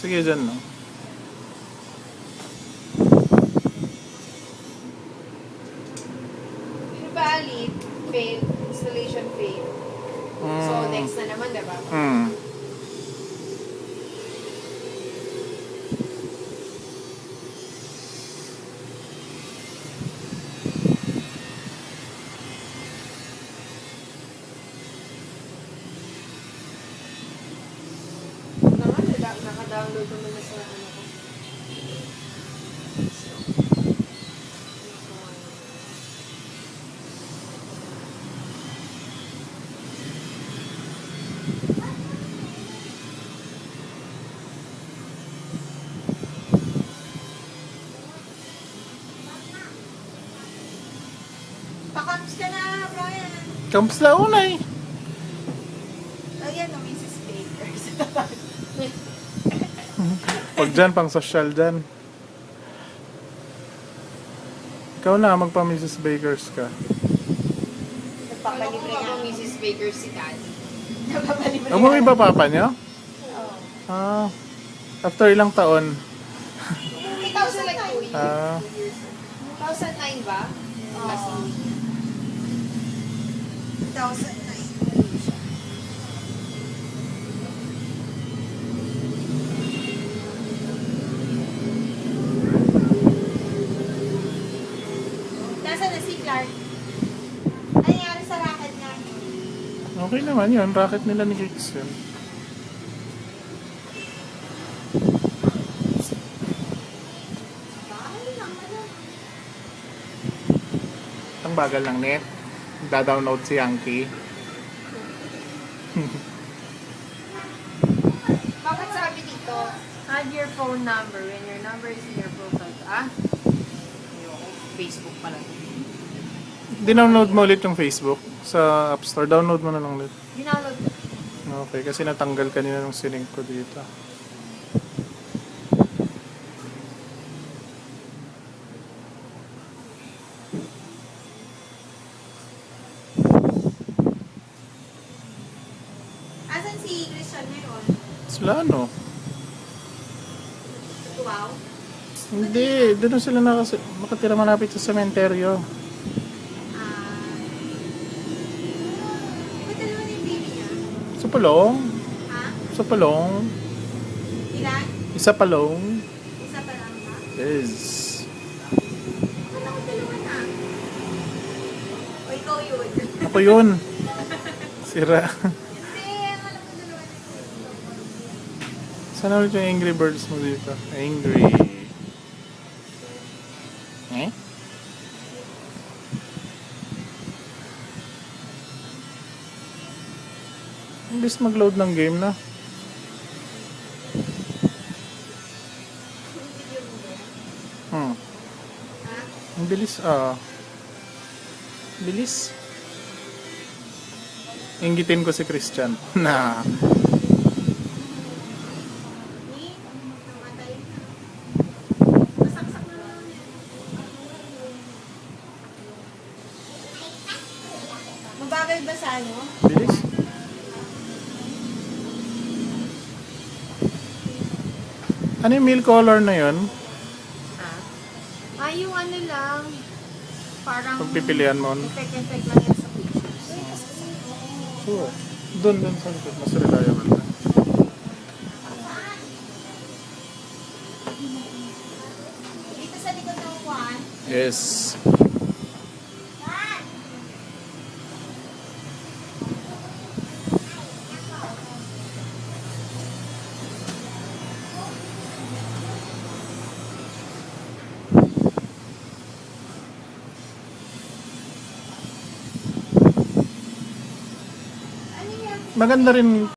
Sige dyan, no? Invalid, failed, installation failed. So, next na naman, diba? Naman, naka-download naman na sa ano ko. Pakams ka na, Brian. Kamusta unay? Ayan, no, Mrs. Bakers. Pag dyan, pang social dyan. Ikaw na, magpa-Mrs. Bakers ka. Paano kung Nagpapalibre nga. Mrs. Baker si Daddy? Nagpapalibre nga. Umuwi ba papa niyo? Oo. Ah, after ilang taon? 2000 like 2 years. Ah. 2009 ba? Last Oo. year. 2009. Nasaan na si Clark? Ano nangyari sa racket niya? Okay naman yun. Racket nila ni Kicks yun. Bahay lang, ano? Ang bagal ng net. Da-download si Yankee. Bakit sabi dito, add your phone number when your number is in your profile. Ah? Ayoko. Facebook pala. Dinownload mo ulit yung Facebook sa App Store. Download mo na lang ulit. Dinownload ko. Okay, kasi natanggal kanina nung sinink ko dito. Asan si Christian ngayon? Sila ano? Wow. Hindi, doon sila nakatira malapit sa sementeryo. Ba't dalawa na yung baby niya? Sa Palong. Ha? Sa Palong. Ilan? Isa Palong. Isa pa lang ba? Yes. Ba't ako dalawa na? O ikaw yun? Ako yun. Sira. Hindi, alam ko dalawa na yun. Sana ulit yung Angry Birds mo dito? Angry. Eh? Imbis mag-load ng game na. Hmm. Ha? Ang bilis bilis. Inggitin ko si Christian na Ni? Namatay na. Masaksak na lang yan. Mabagal ba sa ano? bilis. Ano yung meal color na yun? Ah, yung ano lang, parang Pagpipilian mo. effect lang yan sa pictures. Sure. Doon sa likod. Mas reliable na. Dito sa likod ng Juan. Yes. Ano yan? Maganda rin